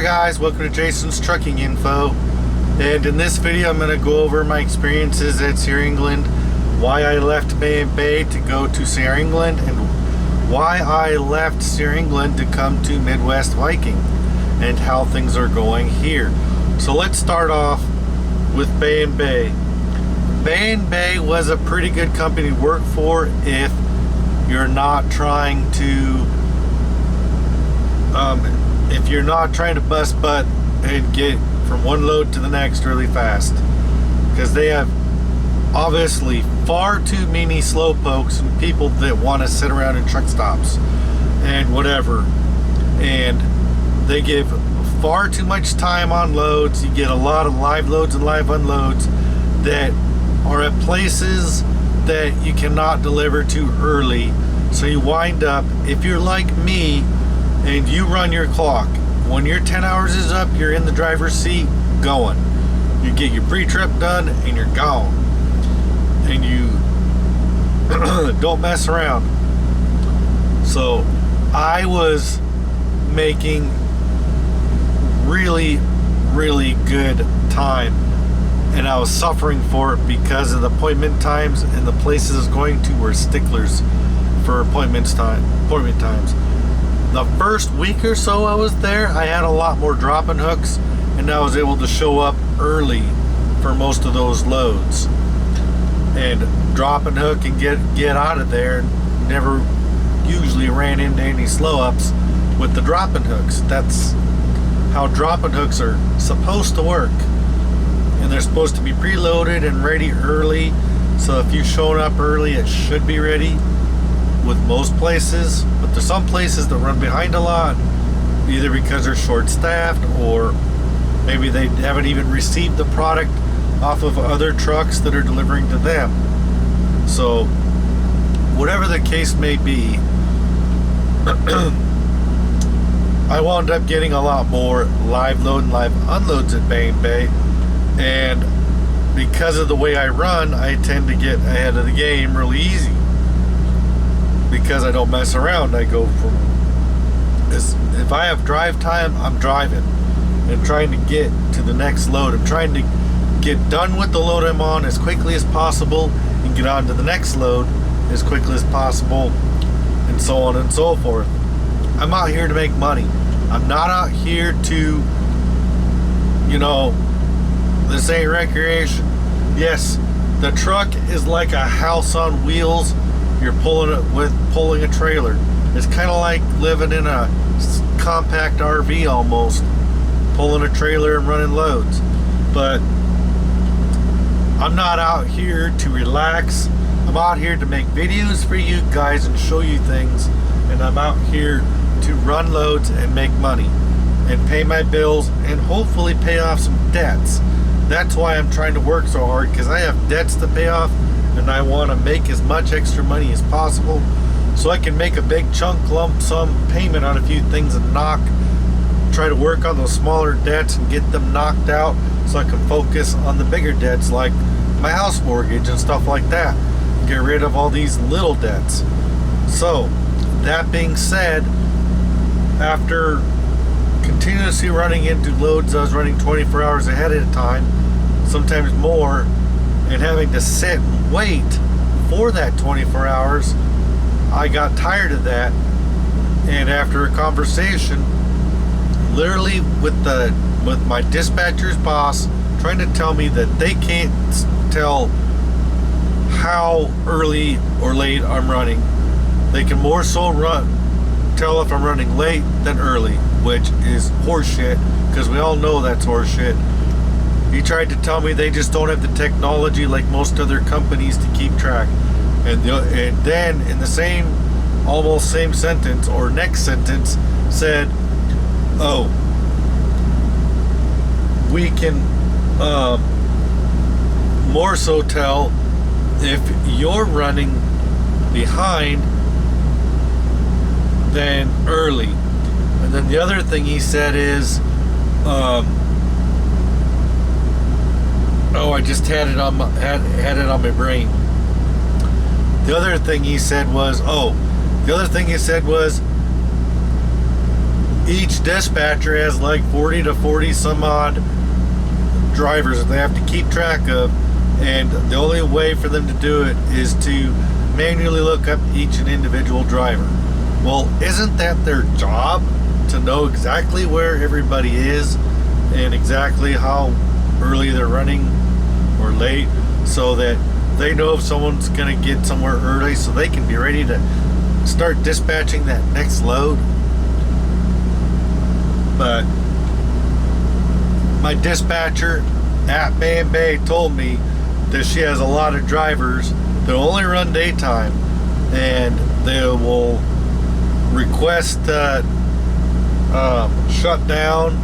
Hi guys, welcome to Jason's Trucking Info, and in this video I'm going to go over my experiences at Sierra England, why I left Bay & Bay to go to Sierra England, and why I left Sierra England to come to Midwest Viking, and how things are going here. So let's start off with Bay & Bay. Bay & Bay was a pretty good company to work for if you're not trying to bust butt and get from one load to the next really fast, because they have obviously far too many slowpokes and people that want to sit around in truck stops and whatever, and they give far too much time on loads. You get a lot of live loads and live unloads that are at places that you cannot deliver to early, so you wind up, if you're like me and you run your clock, when your 10 hours is up, you're in the driver's seat going. You get your pre-trip done and you're gone, and you don't mess around. So I was making really good time, and I was suffering for it because of the appointment times, and the places I was going to were sticklers for appointment times. The first week or so I was there, I had a lot more drop-in hooks, and I was able to show up early for most of those loads and drop and hook and get out of there. Never usually ran into any slow-ups with the drop-in hooks. That's how drop-in hooks are supposed to work, and they're supposed to be preloaded and ready early. So if you've shown up early, it should be ready with most places. But there's some places that run behind a lot, either because they're short-staffed or maybe they haven't even received the product off of other trucks that are delivering to them. So whatever the case may be, I wound up getting a lot more live load and live unloads at Bay & Bay, and because of the way I run, I tend to get ahead of the game really easy because I don't mess around. I go from, if I have drive time, I'm driving and trying to get to the next load. I'm trying to get done with the load I'm on as quickly as possible and get on to the next load as quickly as possible, and so on and so forth. I'm out here to make money. I'm not out here to, this ain't recreation. Yes, the truck is like a house on wheels. You're pulling a trailer. It's kind of like living in a compact RV almost, pulling a trailer and running loads. But I'm not out here to relax. I'm out here to make videos for you guys and show you things, and I'm out here to run loads and make money and pay my bills and hopefully pay off some debts. That's why I'm trying to work so hard, because I have debts to pay off, and I want to make as much extra money as possible so I can make a big chunk lump sum payment on a few things and try to work on those smaller debts and get them knocked out, so I can focus on the bigger debts like my house mortgage and stuff like that, and get rid of all these little debts. So that being said, after continuously running into loads I was running 24 hours ahead of time, sometimes more, and having to sit and wait for that 24 hours, I got tired of that. And after a conversation literally with my dispatcher's boss, trying to tell me that they can't tell how early or late I'm running, they can more so tell if I'm running late than early, which is horseshit, because we all know that's horseshit. He tried to tell me they just don't have the technology like most other companies to keep track, and then in the almost same sentence or next sentence said, oh, we can more so tell if you're running behind than early. And then the other thing he said is, I just had it on my brain. The other thing he said was each dispatcher has like 40 to 40 some odd drivers that they have to keep track of, and the only way for them to do it is to manually look up each and individual driver. Well, isn't that their job, to know exactly where everybody is and exactly how early they're running or late, so that they know if someone's going to get somewhere early so they can be ready to start dispatching that next load? But my dispatcher at Bay told me that she has a lot of drivers that only run daytime, and they will request shut down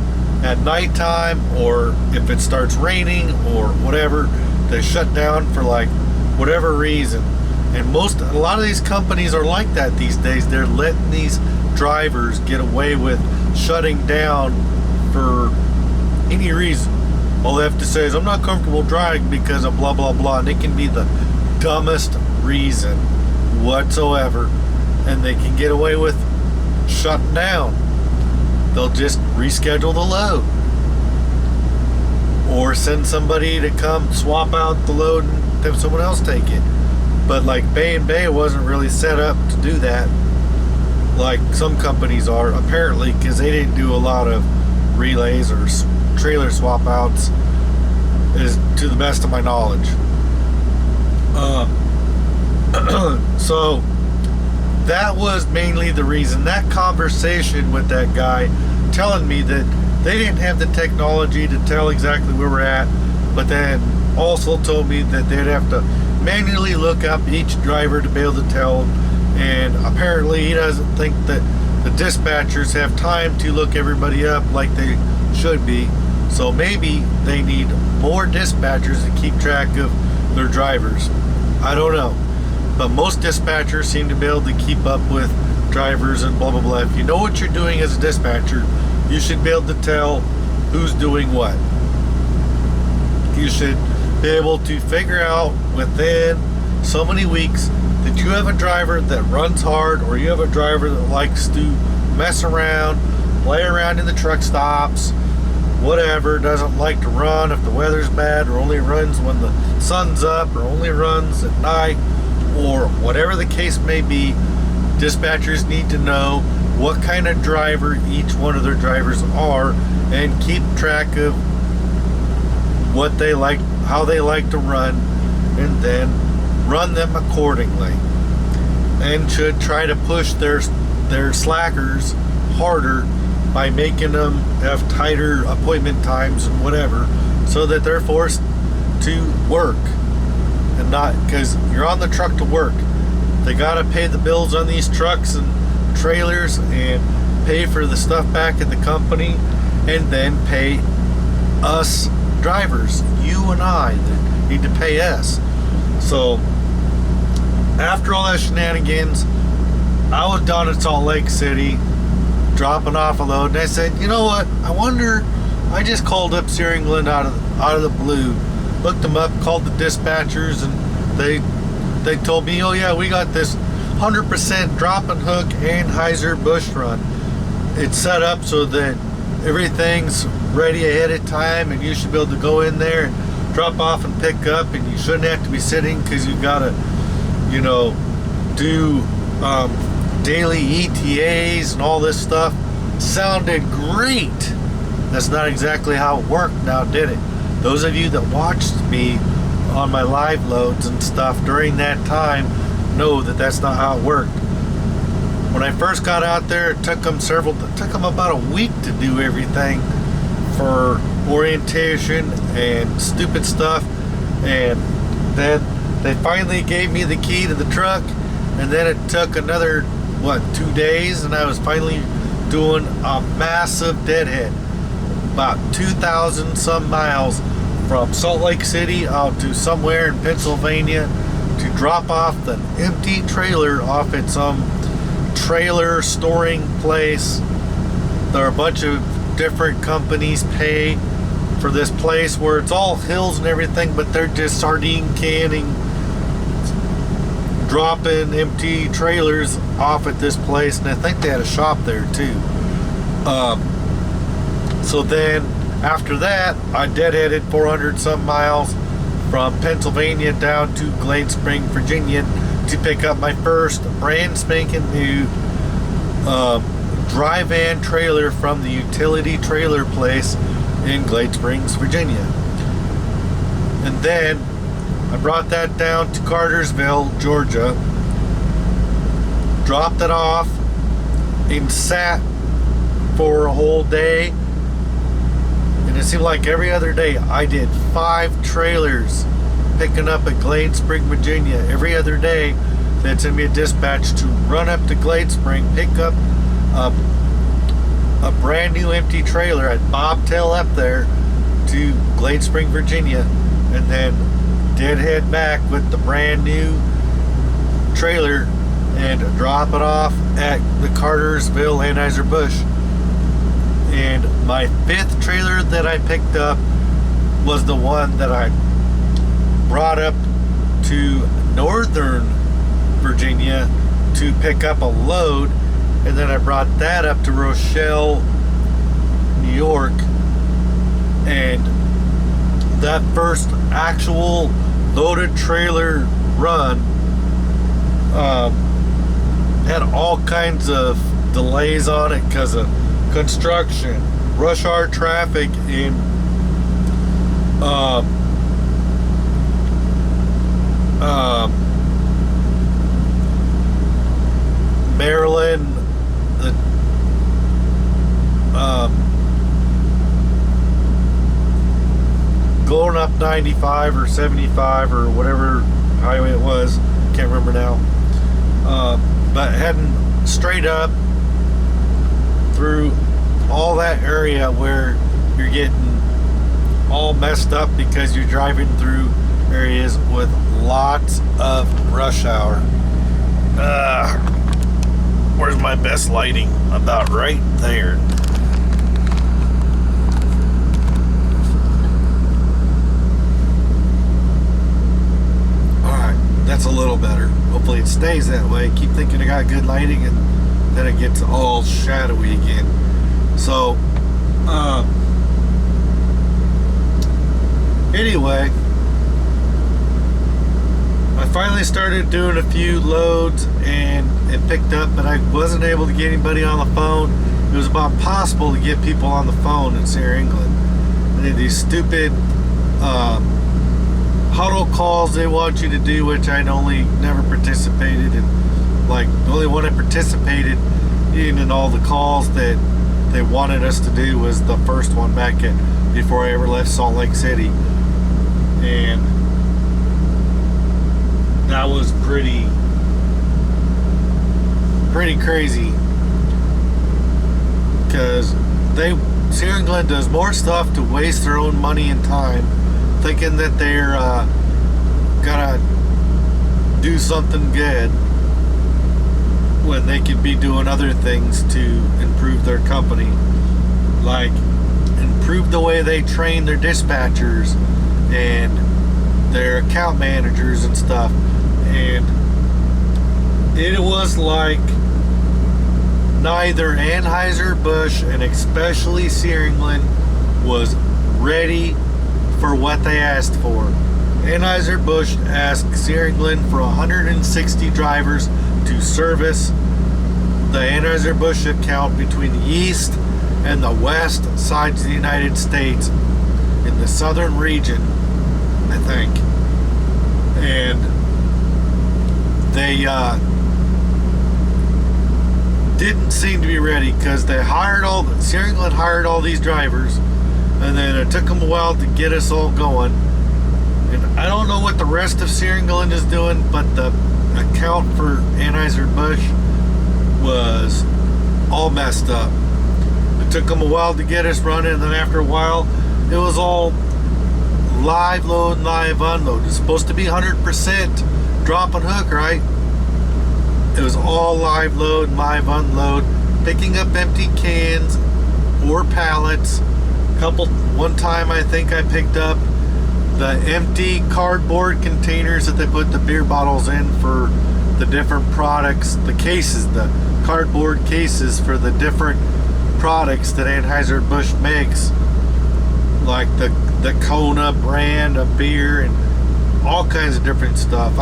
at nighttime, or if it starts raining or whatever, they shut down for like whatever reason. And a lot of these companies are like that these days. They're letting these drivers get away with shutting down for any reason. All they have to say is, I'm not comfortable driving because of blah blah blah, and it can be the dumbest reason whatsoever, and they can get away with shutting down. They'll just reschedule the load or send somebody to come swap out the load and have someone else take it. But like Bay wasn't really set up to do that like some companies are, apparently, because they didn't do a lot of relays or trailer swap outs, is to the best of my knowledge. So that was mainly the reason. That conversation with that guy telling me that they didn't have the technology to tell exactly where we're at, but then also told me that they'd have to manually look up each driver to be able to tell. And apparently he doesn't think that the dispatchers have time to look everybody up like they should be. So maybe they need more dispatchers to keep track of their drivers. I don't know. But most dispatchers seem to be able to keep up with drivers and blah blah blah. If you know what you're doing as a dispatcher, you should be able to tell who's doing what. You should be able to figure out within so many weeks that you have a driver that runs hard, or you have a driver that likes to mess around, play around in the truck stops, whatever, doesn't like to run if the weather's bad, or only runs when the sun's up, or only runs at night, or whatever the case may be. Dispatchers need to know what kind of driver each one of their drivers are, and keep track of what they like, how they like to run, and then run them accordingly. And should try to push their slackers harder by making them have tighter appointment times and whatever, so that they're forced to work, and not, because you're on the truck to work. They gotta pay the bills on these trucks and trailers, and pay for the stuff back at the company, and then pay us drivers, you and I, that need to pay us. So after all that shenanigans, I was down at Salt Lake City dropping off a load, and I said, you know what, I just called up Sierra England out of the blue, looked them up, called the dispatchers, and they told me, oh yeah, we got this 100% drop and hook Anheuser-Busch run. It's set up so that everything's ready ahead of time, and you should be able to go in there and drop off and pick up, and you shouldn't have to be sitting, because you gotta, do daily ETAs and all this stuff. Sounded great. That's not exactly how it worked now, did it? Those of you that watched me on my live loads and stuff during that time know that that's not how it worked. When I first got out there, it took them about a week to do everything for orientation and stupid stuff, and then they finally gave me the key to the truck, and then it took another 2 days, and I was finally doing a massive deadhead, about 2,000 some miles from Salt Lake City out to somewhere in Pennsylvania, to drop off the empty trailer off at some trailer storing place. There are a bunch of different companies pay for this place where it's all hills and everything, but they're just sardine canning, dropping empty trailers off at this place, and I think they had a shop there too. So then after that, I deadheaded 400 some miles from Pennsylvania down to Glade Spring, Virginia to pick up my first brand spanking new dry van trailer from the utility trailer place in Glade Springs, Virginia. And then I brought that down to Cartersville, Georgia, dropped it off, and sat for a whole day. And it seemed like every other day I did 5 trailers picking up at Glade Spring, Virginia. Every other day they'd send me a dispatch to run up to Glade Spring, pick up a brand new empty trailer. I'd bobtail up there to Glade Spring, Virginia, and then deadhead back with the brand new trailer and drop it off at the Cartersville Anheuser-Busch. And my 5th trailer that I picked up was the one that I brought up to Northern Virginia to pick up a load, and then I brought that up to Rochelle, New York. And that first actual loaded trailer run had all kinds of delays on it because of construction, rush hour traffic in Maryland, going up 95 or 75 or whatever highway it was, can't remember now, but heading straight up through all that area where you're getting all messed up because you're driving through areas with lots of rush hour. Where's my best lighting? About right there. Alright, that's a little better. Hopefully it stays that way. Keep thinking I got good lighting and then it gets all shadowy again. So, anyway, I finally started doing a few loads and it picked up, but I wasn't able to get anybody on the phone. It was about impossible to get people on the phone in Sierra England. They had these stupid huddle calls they want you to do, which I'd only never participated in. Like, the only one I participated in all the calls that they wanted us to do was the first one back before I ever left Salt Lake City. And that was pretty crazy, because Sierra England does more stuff to waste their own money and time, thinking that they're gonna do something good when they could be doing other things to improve their company, like improve the way they train their dispatchers and their account managers and stuff. And it was like neither Anheuser-Busch and especially Sierra England was ready for what they asked for. Anheuser-Busch asked Sierra England for 160 drivers to service the Anheuser-Busch account between the east and the west sides of the United States in the southern region, I think. And they didn't seem to be ready, because they Sierra England hired all these drivers, and then it took them a while to get us all going. And I don't know what the rest of Sierra England is doing, but the account for Anheuser-Busch was all messed up. It took them a while to get us running, and then after a while, it was all live load and live unload. It's supposed to be 100% drop and hook, right? It was all live load and live unload, picking up empty cans or pallets. One time I think I picked up the empty cardboard containers that they put the beer bottles in for the different products, the cases, the cardboard cases for the different products that Anheuser-Busch makes, like the Kona brand of beer and all kinds of different stuff.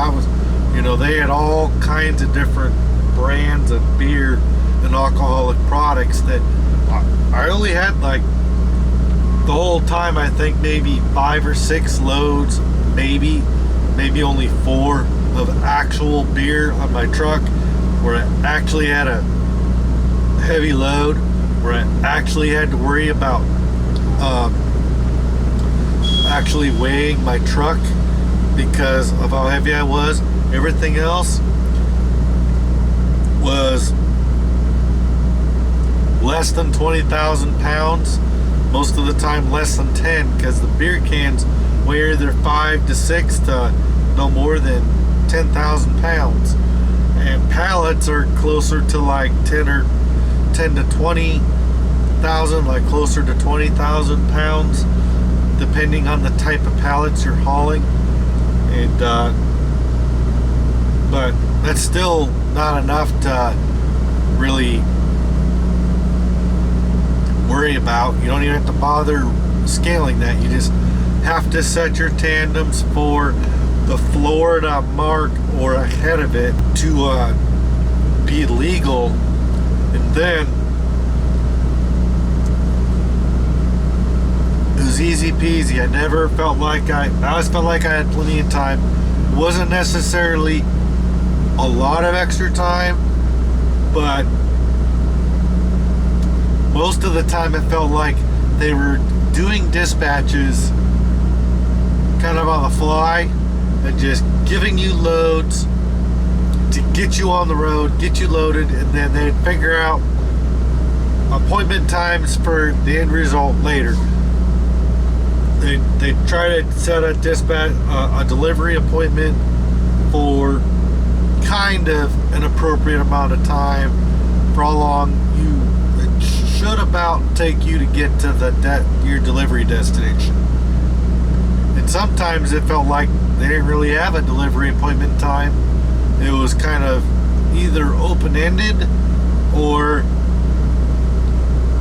They had all kinds of different brands of beer and alcoholic products that I only had, like, the whole time, I think maybe 5 or 6 loads, maybe only 4 of actual beer on my truck, where I actually had a heavy load, where I actually had to worry about actually weighing my truck because of how heavy I was. Everything else was less than 20,000 pounds. Most of the time less than 10, because the beer cans weigh either 5 to 6 to no more than 10,000 pounds. And pallets are closer to like 10 to 20,000, like closer to 20,000 pounds, depending on the type of pallets you're hauling. And but that's still not enough to really worry about. You don't even have to bother scaling that. You just have to set your tandems for the Florida mark or ahead of it to be legal, and then it was easy peasy. I never felt like I always felt like I had plenty of time. It wasn't necessarily a lot of extra time, but most of the time it felt like they were doing dispatches kind of on the fly and just giving you loads to get you on the road, get you loaded, and then they'd figure out appointment times for the end result later. They try to set a dispatch, a delivery appointment for kind of an appropriate amount of time for how long it should about take you to get to your delivery destination. And sometimes it felt like they didn't really have a delivery appointment time. It was kind of either open-ended, or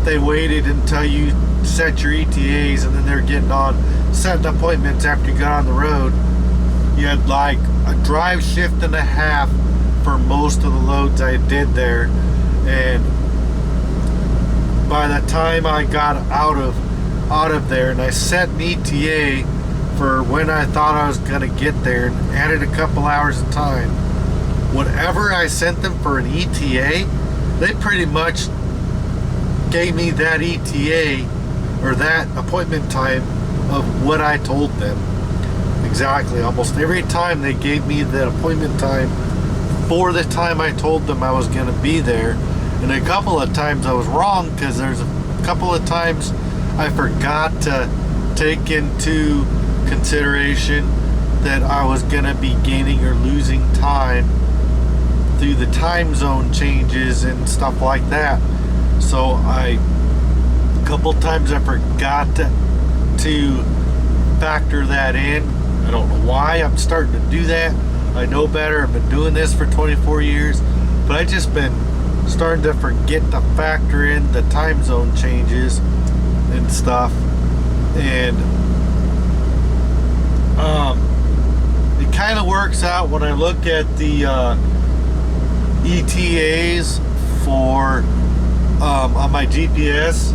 they waited until you set your ETAs, and then they're getting on setting appointments after you got on the road. You had like a drive shift and a half for most of the loads I did there, and by the time I got out of there and I set an ETA for when I thought I was going to get there and added a couple hours of time, whatever I sent them for an ETA, they pretty much gave me that ETA or that appointment time of what I told them. Exactly. Almost every time they gave me that appointment time for the time I told them I was going to be there. And a couple of times I was wrong, because there's a couple of times I forgot to take into consideration that I was going to be gaining or losing time through the time zone changes and stuff like that. So a couple times I forgot to factor that in. I don't know why I'm starting to do that. I know better. I've been doing this for 24 years, but I've just been starting to forget to factor in the time zone changes and stuff. And it kind of works out when I look at the ETAs for on my GPS,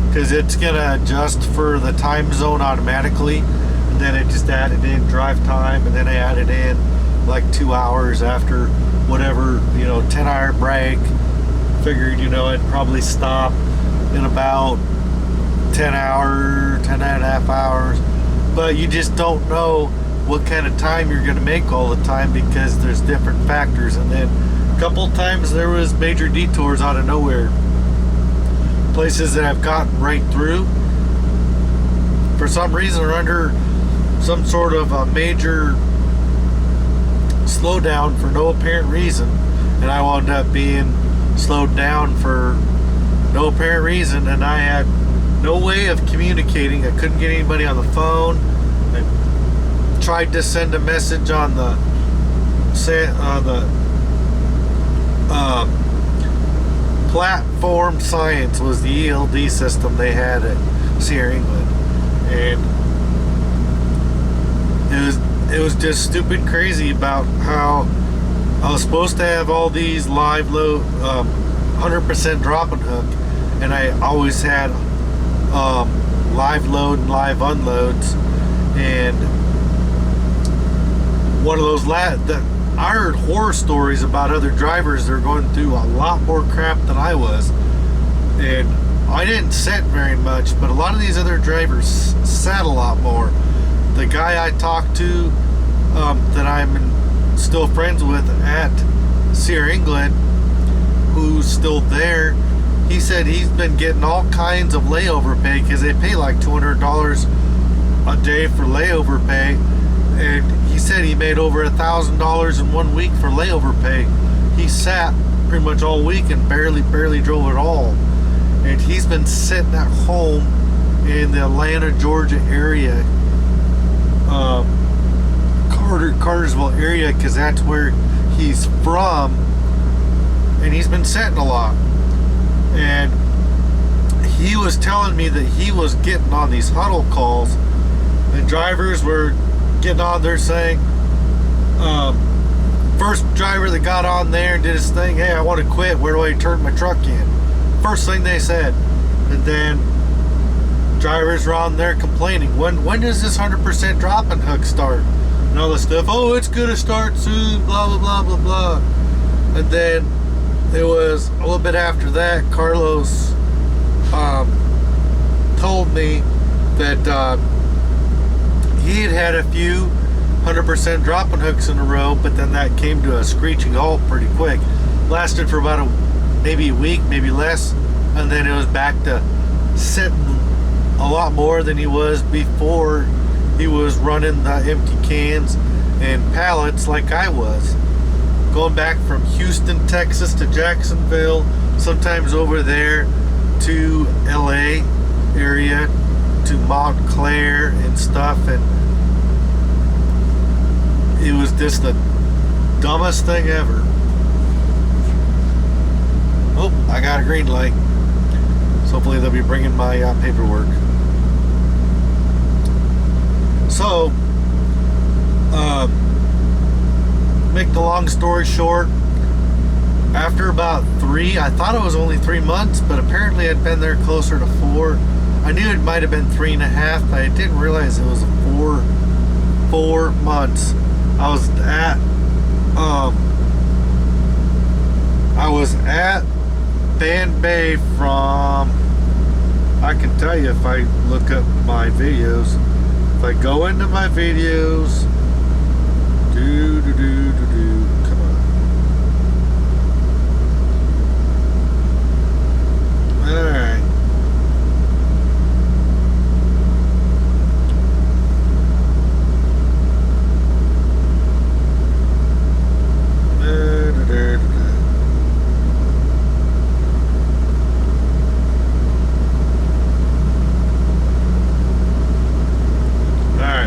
because it's gonna adjust for the time zone automatically, and then it just added in drive time, and then I added in like 2 hours after whatever, 10-hour break. Figured, I'd probably stop in about 10 and a half hours. But you just don't know what kind of time you're going to make all the time, because there's different factors. And then a couple times there was major detours out of nowhere. Places that I've gotten right through, for some reason, are under some sort of a major slowdown for no apparent reason. And I wound up being slowed down for no apparent reason, and I had no way of communicating. I couldn't get anybody on the phone. I tried to send a message on the platform science was the ELD system they had at Sierra England, and it was just stupid crazy about how I was supposed to have all these live load, 100% drop and hook, and I always had live load and live unloads. And one of those I heard horror stories about other drivers that are going through a lot more crap than I was, and I didn't set very much, but a lot of these other drivers sat a lot more. The guy I talked to that I'm still friends with at Sierra England, who's still there, he said he's been getting all kinds of layover pay because they pay like $200 a day for layover pay, and he said he made over $1,000 in 1 week for layover pay. He sat pretty much all week and barely drove at all, and he's been sitting at home in the Atlanta, Georgia area, Cartersville area, because that's where he's from, and he's been sitting a lot. And he was telling me that he was getting on these huddle calls, and drivers were getting on there saying, first driver that got on there and did his thing, hey, I want to quit, where do I turn my truck in? First thing they said. And then drivers were on there complaining, when does this 100% drop and hook start? And all this stuff, oh, it's gonna start soon, blah blah blah blah blah. And then it was a little bit after that, Carlos told me that he had a few 100% dropping hooks in a row, but then that came to a screeching halt pretty quick. Lasted for about maybe a week, maybe less, and then it was back to sitting a lot more than he was before he was running the empty cans and pallets like I was. Going back from Houston, Texas to Jacksonville, sometimes over there to LA area, to Montclair and stuff, and it was just the dumbest thing ever. Oh, I got a green light. So hopefully they'll be bringing my paperwork. So, make the long story short, after about I thought it was only 3 months, but apparently I'd been there closer to 4. I knew it might have been 3.5, but I didn't realize it was 4 months. I was at Ban Bay from, I can tell you if I look up my videos. If I go into my videos, come on. Alright.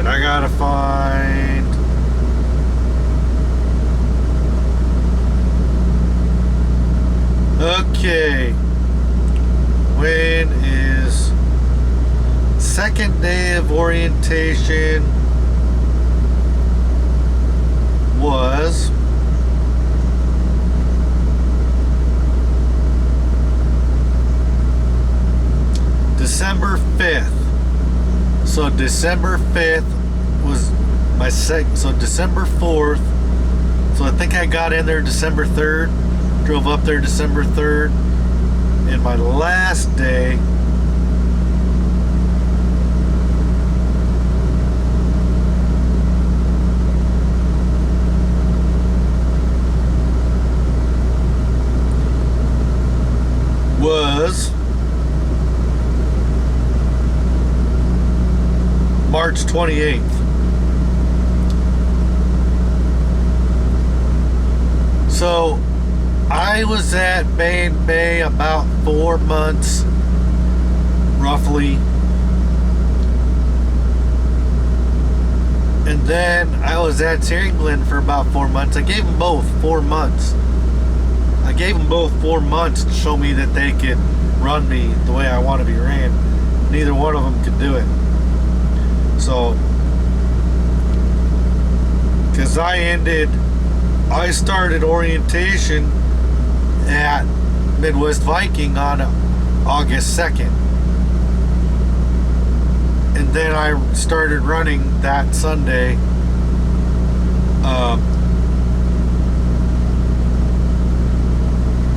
I gotta find okay, when is second day of orientation was December 5th. So December 5th was my so December 4th. So I think I got in there December 3rd, drove up there December 3rd, and my last day was March 28th. So I was at Bay about 4 months, roughly. And then I was at Sierra England for about 4 months. I gave them both 4 months. I gave them both 4 months to show me that they could run me the way I want to be ran. Neither one of them could do it. So, because I started orientation at Midwest Viking on August 2nd. And then I started running that Sunday.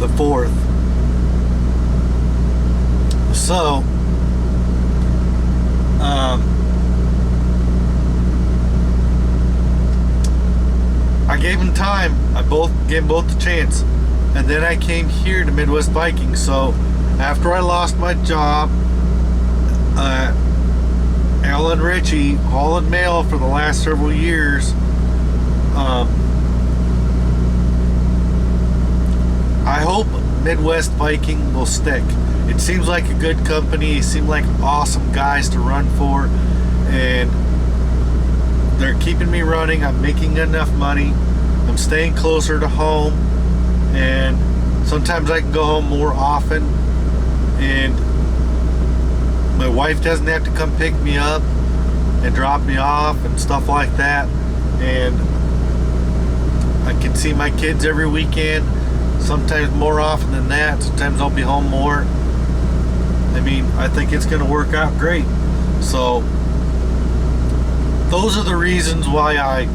The 4th. So, I gave him time. I gave him both the chance. And then I came here to Midwest Viking. So, after I lost my job, Alan Ritchie, hauling mail for the last several years, I hope Midwest Viking will stick. It seems like a good company. It seems like awesome guys to run for, and they're keeping me running. I'm making enough money. I'm staying closer to home, and sometimes I can go home more often, and my wife doesn't have to come pick me up and drop me off and stuff like that, and I can see my kids every weekend, sometimes more often than that. Sometimes I'll be home more. I mean, I think it's going to work out great. So those are the reasons why I,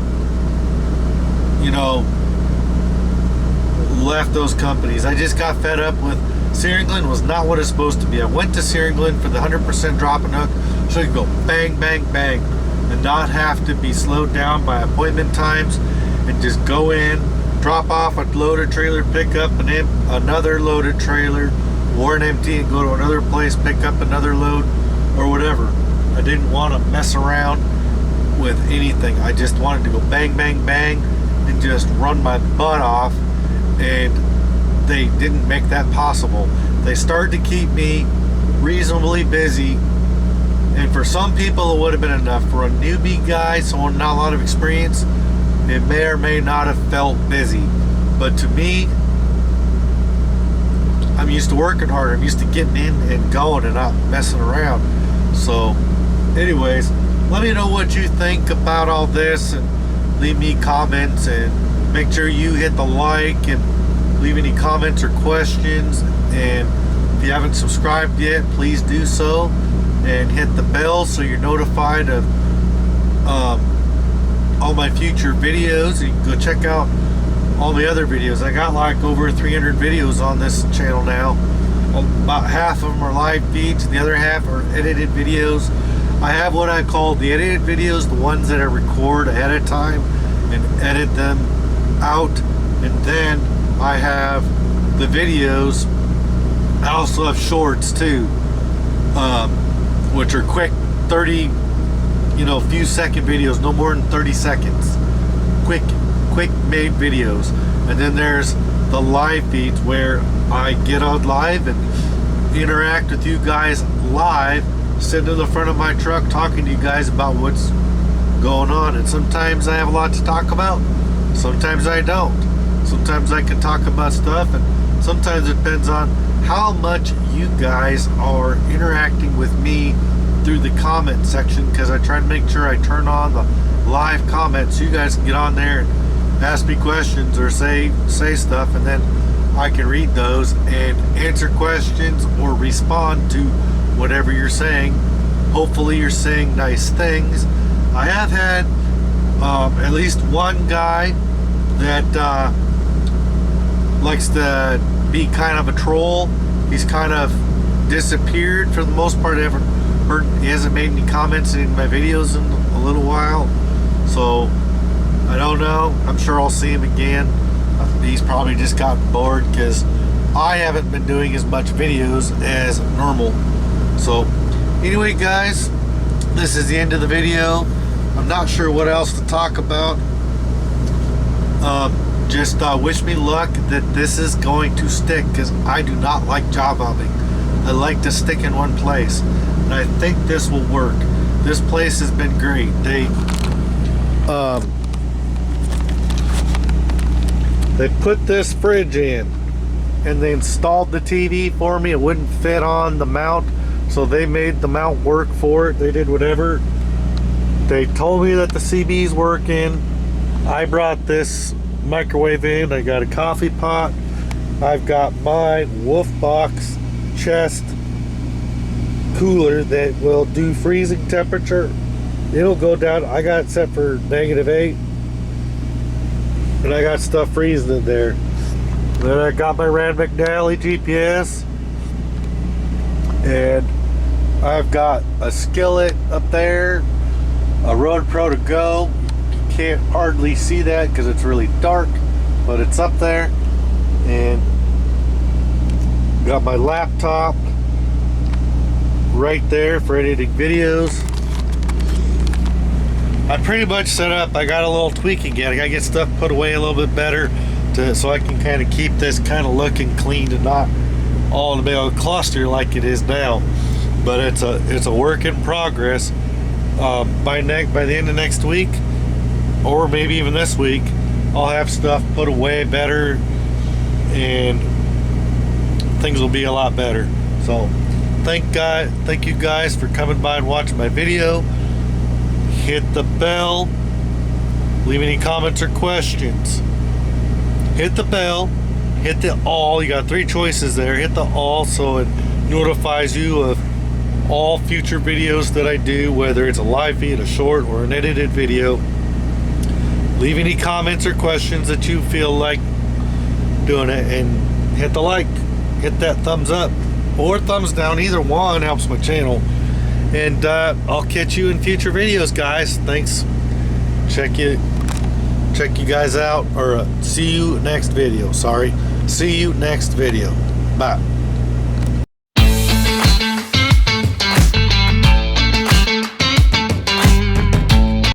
left those companies. I just got fed up with Searingland. Was not what it's supposed to be. I went to Searingland for the 100% drop and hook, so you can go bang, bang, bang, and not have to be slowed down by appointment times, and just go in, drop off a loaded trailer, pick up another loaded trailer or an empty, and go to another place, pick up another load or whatever. I didn't want to mess around with anything. I just wanted to go bang, bang, bang, and just run my butt off, and they didn't make that possible. They started to keep me reasonably busy, and for some people it would have been enough. For a newbie guy, someone not a lot of experience, it may or may not have felt busy. But to me, I'm used to working hard. I'm used to getting in and going and not messing around. So anyways, let me know what you think about all this, and leave me comments, and make sure you hit the like and leave any comments or questions. And if you haven't subscribed yet, please do so, and hit the bell so you're notified of all my future videos. You can go check out all the other videos. I got like over 300 videos on this channel now. About half of them are live feeds, and the other half are edited videos. I have what I call the edited videos, the ones that I record ahead of time and edit them out, and then I have the videos. I also have shorts too, which are quick 30, few second videos, no more than 30 seconds, quick made videos. And then there's the live feeds where I get on live and interact with you guys live, sitting in the front of my truck talking to you guys about what's going on. And sometimes I have a lot to talk about, sometimes I don't. Sometimes I can talk about stuff, and sometimes it depends on how much you guys are interacting with me through the comment section, because I try to make sure I turn on the live comments so you guys can get on there and ask me questions or say stuff, and then I can read those and answer questions or respond to whatever you're saying. Hopefully you're saying nice things. I have had at least one guy that likes to be kind of a troll. He's kind of disappeared for the most part. I haven't heard, he hasn't made any comments in my videos in a little while, so I don't know. I'm sure I'll see him again. He's probably just gotten bored because I haven't been doing as much videos as normal. So anyway, guys, this is the end of the video. I'm not sure what else to talk about. Just wish me luck that this is going to stick, because I do not like job hopping. I like to stick in one place, and I think this will work. This place has been great. They put this fridge in, and they installed the TV for me. It wouldn't fit on the mount, so they made the mount work for it. They did whatever. They told me that the CB's working. I brought this microwave in. I got a coffee pot. I've got my Wolf Box chest cooler that will do freezing temperature. It'll go down. I got it set for -8, and I got stuff freezing in there. Then I got my Rand McNally GPS, and I've got a skillet up there, a Road Pro to go. You can't hardly see that because it's really dark, but it's up there. And got my laptop right there for editing videos. I pretty much set up. I got a little tweaking yet. I gotta get stuff put away a little bit better so I can kind of keep this kind of looking clean and not all in the middle of a cluster like it is now. But it's a work in progress. By the end of next week, or maybe even this week, I'll have stuff put away better, and things will be a lot better. So thank you guys for coming by and watching my video. Hit the bell, leave any comments or questions. Hit the bell, hit the all. You got 3 choices there. Hit the all so it notifies you of all future videos that I do, whether it's a live feed, a short, or an edited video. Leave any comments or questions that you feel like doing it, and hit the like, hit that thumbs up or thumbs down. Either one helps my channel. And I'll catch you in future videos, guys. Thanks. Check you guys out, or see you next video. See you next video. Bye.